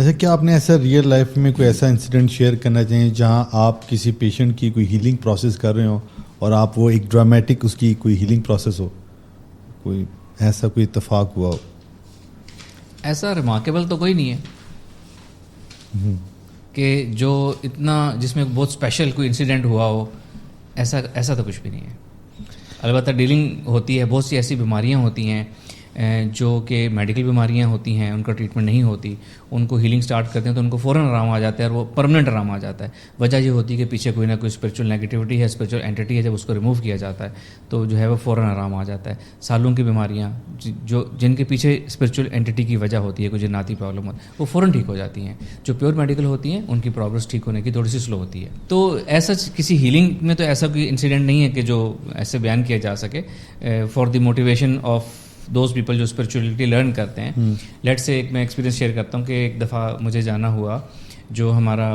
اچھا، کیا آپ نے ایسا ریئل لائف میں کوئی ایسا انسیڈنٹ شیئر کرنا چاہیں جہاں آپ کسی پیشنٹ کی کوئی ہیلنگ پروسیس کر رہے ہوں اور آپ وہ ایک ڈرامیٹک اس کی کوئی ہیلنگ پروسیس ہو، کوئی ایسا کوئی اتفاق ہوا ہو؟ ایسا ریمارکیبل تو کوئی نہیں ہے کہ جو اتنا جس میں بہت اسپیشل کوئی انسیڈنٹ ہوا ہو، ایسا تو کچھ بھی نہیں ہے. البتہ ڈیلنگ ہوتی ہے، بہت سی ایسی بیماریاں ہوتی ہیں جو کہ میڈیکل بیماریاں ہوتی ہیں، ان کا ٹریٹمنٹ نہیں ہوتی، ان کو ہیلنگ سٹارٹ کرتے ہیں تو ان کو فوراً آرام آ جاتا ہے اور وہ پرماننٹ آرام آ جاتا ہے. وجہ یہ ہوتی ہے کہ پیچھے کوئی نہ کوئی اسپرچول نیگیٹیوٹی ہے، اسپرچول اینٹی ہے، جب اس کو ریموو کیا جاتا ہے تو جو ہے وہ فوراً آرام آ جاتا ہے. سالوں کی بیماریاں جن کے پیچھے اسپرچول اینٹی کی وجہ ہوتی ہے، کوئی جناتی پرابلم ہوتی ہے، وہ فوراً ٹھیک ہو جاتی ہیں. جو پیور میڈیکل ہوتی ہیں ان کی پرابلمس ٹھیک ہونے کی تھوڑی سی سلو ہوتی ہے. تو ایسا کسی ہیلنگ میں تو ایسا کوئی انسیڈنٹ نہیں ہے کہ جو ایسے بیان کیا جا سکے for the motivation of those people جو اسپرچولیٹی لرن کرتے ہیں. لیٹ سے ایک میں ایکسپیرینس شیئر کرتا ہوں کہ ایک دفعہ مجھے جانا ہوا جو ہمارا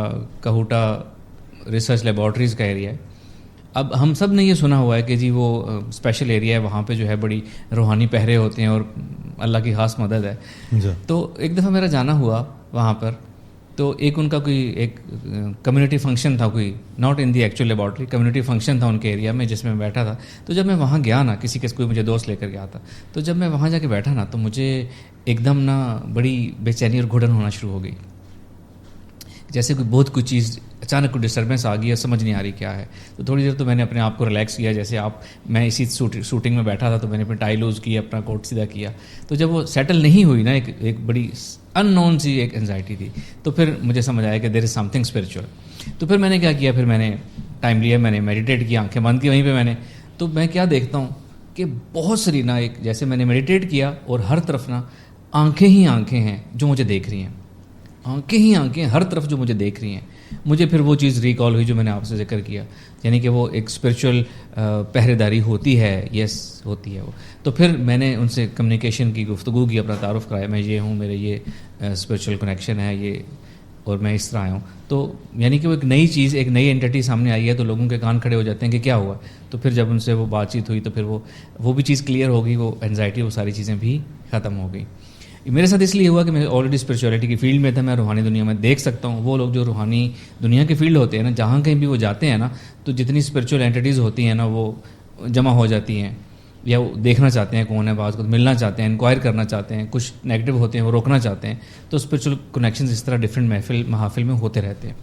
کہوٹا ریسرچ لیبارٹریز کا ایریا ہے. اب ہم سب نے یہ سنا ہوا ہے کہ جی وہ اسپیشل ایریا ہے، وہاں پہ جو ہے بڑی روحانی پہرے ہوتے ہیں اور اللہ کی خاص مدد ہے. تو ایک دفعہ میرا جانا ہوا وہاں پر، تو ایک ان کا کوئی ایک کمیونٹی فنکشن تھا، کوئی not in the actual laboratory, community function تھا ان کے ایریا میں جس میں بیٹھا تھا. تو جب میں وہاں گیا نا، کوئی مجھے دوست لے کر گیا تھا، تو جب میں وہاں جا کے بیٹھا نا تو مجھے ایک دم نا بڑی بے چینی اور گھٹن ہونا شروع ہو گئی، جیسے کوئی چیز اچانک کوئی ڈسٹربینس آ گئی ہے، سمجھ نہیں آ رہی کیا ہے. تو تھوڑی دیر تو میں نے اپنے آپ کو ریلیکس کیا، جیسے میں اسی شوٹنگ میں بیٹھا تھا تو میں نے اپنی ٹائی لوز کی، اپنا کوٹ سیدھا کیا. تو جب وہ سیٹل نہیں ہوئی نا، ایک بڑی ان نون سی ایک انزائٹی تھی، تو پھر مجھے سمجھ آیا کہ دیر از سم تھنگ اسپرچول. تو پھر میں نے کیا کیا، پھر میں نے ٹائم لیا، میں نے میڈیٹیٹ کیا، آنکھیں بند کی وہیں پہ تو میں کیا دیکھتا ہوں کہ بہت ساری نا ایک جیسے میں نے میڈیٹیٹ کیا اور ہر طرف نا آنکھیں ہی آنکھیں ہیں جو مجھے دیکھ رہی ہیں، آنکھیں ہی آنکھیں ہر طرف جو مجھے دیکھ رہی ہیں. مجھے پھر وہ چیز ریکال ہوئی جو میں نے آپ سے ذکر کیا، یعنی کہ وہ ایک اسپرچول پہرے داری ہوتی ہے. یس ہوتی ہے وہ. تو پھر میں نے ان سے کمیونیکیشن کی، گفتگو کی، اپنا تعارف کرایا، میں یہ ہوں، میرے یہ اسپرچول کنیکشن ہے یہ، اور میں اس طرح آیا ہوں. تو یعنی کہ وہ ایک نئی چیز، ایک نئی اینٹی سامنے آئی ہے تو لوگوں کے کان کھڑے ہو جاتے ہیں کہ کیا ہوا. تو پھر جب ان سے وہ بات چیت ہوئی تو پھر وہ بھی چیز کلیئر ہو گئی، وہ انزائٹی، وہ ساری چیزیں بھی ختم ہو گئی. میرے ساتھ اس لیے ہوا کہ میں آلریڈی اسپرچولیٹی کی فیلڈ میں تھا، میں روحانی دنیا میں دیکھ سکتا ہوں. وہ لوگ جو روحانی دنیا کے فیلڈ ہوتے ہیں نا، جہاں کہیں بھی وہ جاتے ہیں نا، تو جتنی اسپرچول اینٹیز ہوتی ہیں نا وہ جمع ہو جاتی ہیں، یا وہ دیکھنا چاہتے ہیں کون ہے، بعض کو ملنا چاہتے ہیں، انکوائر کرنا چاہتے ہیں، کچھ نیگیٹو ہوتے ہیں وہ روکنا چاہتے ہیں. تو اسپرچول کنیکشنز اس طرح ڈفرینٹ محافل میں ہوتے رہتے ہیں.